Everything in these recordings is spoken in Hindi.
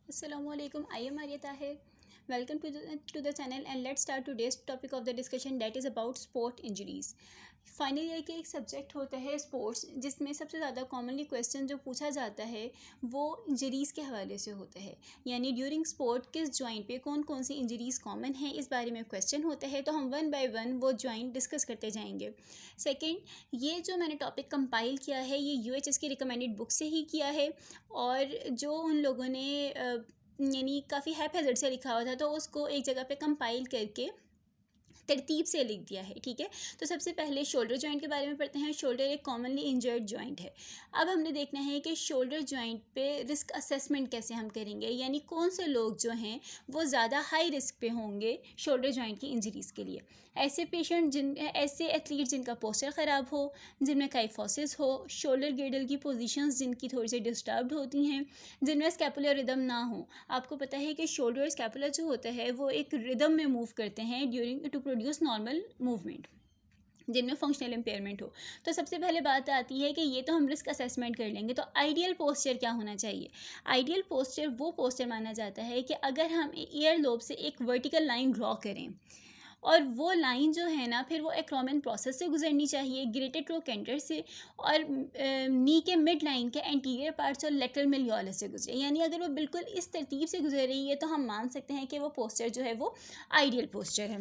Assalamualaikum. I am Arya Tahir. Welcome to the channel and let's start today's topic of the discussion that is about sport injuries. Final year के एक सब्जेक्ट होता है स्पोर्ट्स, जिसमें सबसे ज़्यादा कॉमनली क्वेश्चन जो पूछा जाता है वो इंजरीज़ के हवाले से होता है। यानी ड्यूरिंग स्पोर्ट किस जॉइंट पे कौन कौन सी इंजरीज़ कॉमन हैं, इस बारे में क्वेश्चन होता है। तो हम वन बाय वन वो जॉइंट डिस्कस करते जाएंगे। सेकंड, ये जो मैंने टॉपिक कंपाइल किया है ये यूएचएस की रिकमेंडेड बुक से ही किया है, और जो उन लोगों ने यानी काफ़ी हैप-हैज़र्ड से लिखा हुआ था, तो उसको एक जगह पे कंपाइल करके तरतीब से लिख दिया है। ठीक है, तो सबसे पहले शोल्डर जॉइंट के बारे में पढ़ते हैं। शोल्डर एक कॉमनली इंजर्ड जॉइंट है। अब हमने देखना है कि शोल्डर जॉइंट पे रिस्क असेसमेंट कैसे हम करेंगे, यानी कौन से लोग जो हैं वो ज़्यादा हाई रिस्क पे होंगे शोल्डर जॉइंट की इंजरीज़ के लिए। ऐसे एथलीट जिनका पोस्चर ख़राब हो, जिनमें काइफोसिस हो, शोल्डर गिrdle की पोजीशंस जिनकी थोड़ी सी डिस्टर्ब्ड होती हैं, जिनमें स्कैपुलर रिदम ना हो। आपको पता है कि शोल्डर और स्कैपुलर जो होता है वो एक रिदम में मूव करते हैं during to produce normal movement, जिनमें फंक्शनल इम्पेयरमेंट हो। तो सबसे पहले बात आती है कि ये तो हम रिस्क असेसमेंट कर लेंगे, तो आइडियल पोस्चर क्या होना चाहिए। आइडियल पोस्चर वो पोस्चर माना जाता है कि अगर हम ईयर लोब से एक वर्टिकल लाइन ड्रॉ करें और वो लाइन जो है ना फिर वो एक्रोमिन प्रोसेस से गुजरनी चाहिए, ग्रेटेड ट्रोकेंटर से, और नी के मिड लाइन के एंटीरियर पार्ट्स और लेटरल मेलियोलस से गुजरे। यानी अगर वो बिल्कुल इस तरतीब से गुजर रही है तो हम मान सकते हैं कि वो पोस्चर जो है वो आइडियल पोस्चर है।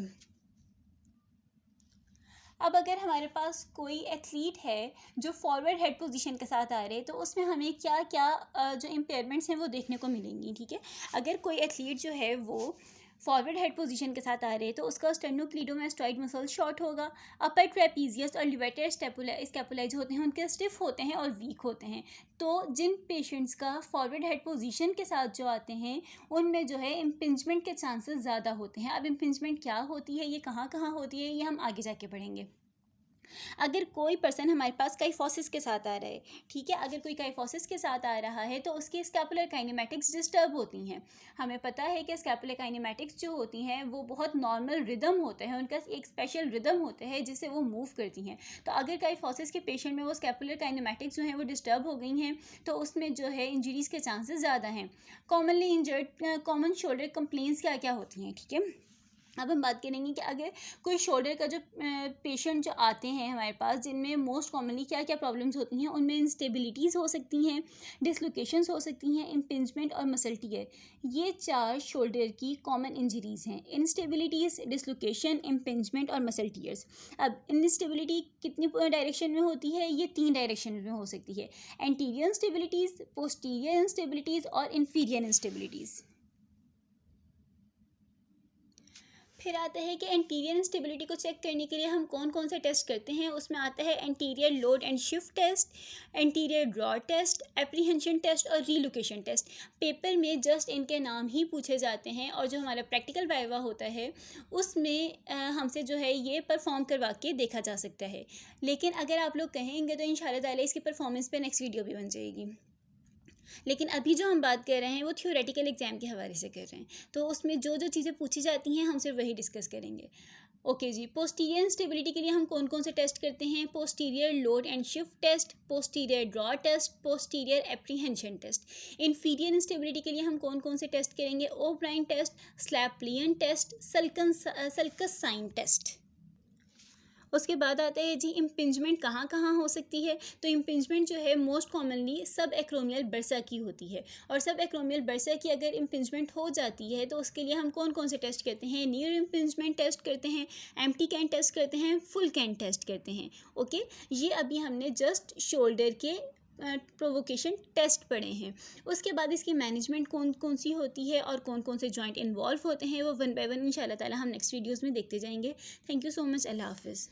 अब अगर हमारे पास कोई एथलीट है जो फॉरवर्ड हेड पोजीशन के साथ आ रहे हैं, तो उसमें हमें क्या क्या जो इम्पेयरमेंट्स हैं वो देखने को मिलेंगी। ठीक है, अगर कोई एथलीट जो है वो फॉरवर्ड हेड पोजीशन के साथ आ रहे हैं तो उसका स्टेर्नोक्लीडोमास्टॉइड मसल शॉर्ट होगा। अपर ट्रेपीजियस और लिवेटर स्कैपुलाई जो होते हैं उनके स्टिफ होते हैं और वीक होते हैं। तो जिन पेशेंट्स का फॉरवर्ड हेड पोजीशन के साथ जो आते हैं उनमें जो है इम्पिंजमेंट के चांसेस ज़्यादा होते हैं। अब इम्पिंजमेंट क्या होती है, ये कहाँ कहाँ होती है, ये हम आगे जाके पढ़ेंगे। अगर कोई पर्सन हमारे पास काइफोसिस के साथ आ रहा है, ठीक है, अगर कोई काइफोसिस के साथ आ रहा है तो उसकी स्कैपुलर काइनेमैटिक्स डिस्टर्ब होती हैं। हमें पता है कि स्कैपुलर काइनेमैटिक्स जो होती हैं वो बहुत नॉर्मल रिदम होता है, उनका एक स्पेशल रिदम होता है जिससे वो मूव करती हैं। तो अगर काइफोसिस के पेशेंट में वो स्कैपुलर काइनेमैटिक्स जो हैं वो डिस्टर्ब हो गई हैं तो उसमें जो है इंजरीज़ के चांसेस ज़्यादा हैं। Commonly injured common shoulder complaints क्या क्या होती हैं। ठीक है, अब हम बात करेंगे कि अगर कोई शोल्डर का जो पेशेंट जो आते हैं हमारे पास, जिनमें मोस्ट कॉमनली क्या क्या प्रॉब्लम्स होती हैं, उनमें इंस्टेबिलिटीज़ हो सकती हैं, डिसलोकेशंस हो सकती हैं, इम्पिंजमेंट और मसल टियर। ये चार शोल्डर की कॉमन इंजरीज़ हैं: इंस्टेबिलिटीज़, डिसलोकेशन, इम्पिंजमेंट और मसल टियर्स। अब इंस्टेबिलिटी कितनी डायरेक्शन में होती है, ये 3 डायरेक्शन में हो सकती है: एंटीरियर इंस्टेबिलिटीज़, पोस्टीरियर इंस्टेबिलिटीज़ और इन्फीरियर इंस्टेबिलिटीज़। फिर आता है कि एंटीरियर इंस्टेबिलिटी को चेक करने के लिए हम कौन कौन से टेस्ट करते हैं। उसमें आता है anterior load and shift test, anterior draw test, apprehension test और रीलोकेशन टेस्ट। पेपर में जस्ट इनके नाम ही पूछे जाते हैं और जो हमारा प्रैक्टिकल वाइवा होता है उसमें हमसे जो है ये परफॉर्म करवा के देखा जा सकता है। लेकिन अगर आप लोग कहेंगे तो इंशाल्लाह ताला इसकी परफॉर्मेंस पे नेक्स्ट वीडियो भी बन जाएगी। लेकिन अभी जो हम बात कर रहे हैं वो थ्योरेटिकल एग्ज़ाम के हवाले से कर रहे हैं, तो उसमें जो जो चीज़ें पूछी जाती हैं हम सिर्फ वही डिस्कस करेंगे। ओके जी, पोस्टीरियर इंस्टेबिलिटी के लिए हम कौन कौन से टेस्ट करते हैं: posterior load and shift test, posterior draw test, posterior apprehension test. Inferior instability के लिए हम कौन कौन से टेस्ट करेंगे: ओब्राइन टेस्ट, स्लैप-लियन टेस्ट, सल्कस साइन टेस्ट। उसके बाद आता है जी इम्पिंजमेंट कहाँ कहाँ हो सकती है। तो इम्पिंजमेंट जो है मोस्ट कॉमनली सब एक्रोमियल बर्सा की होती है, और सब एक्रोमियल बर्सा की अगर इम्पिंजमेंट हो जाती है तो उसके लिए हम कौन कौन से टेस्ट करते हैं: नियर इम्पिंजमेंट टेस्ट करते हैं, एम्प्टी कैन टेस्ट करते हैं, फुल कैन टेस्ट करते हैं। ओके, ये अभी हमने जस्ट शोल्डर के प्रोवोकेशन टेस्ट पढ़े हैं। उसके बाद इसकी मैनेजमेंट कौन कौन सी होती है और कौन कौन से जॉइंट इन्वॉल्व होते हैं वो वन बाय वन इंशाल्लाह ताला हम नेक्स्ट वीडियोज़ में देखते जाएंगे। Thank you so much. अल्लाह हाफिज़।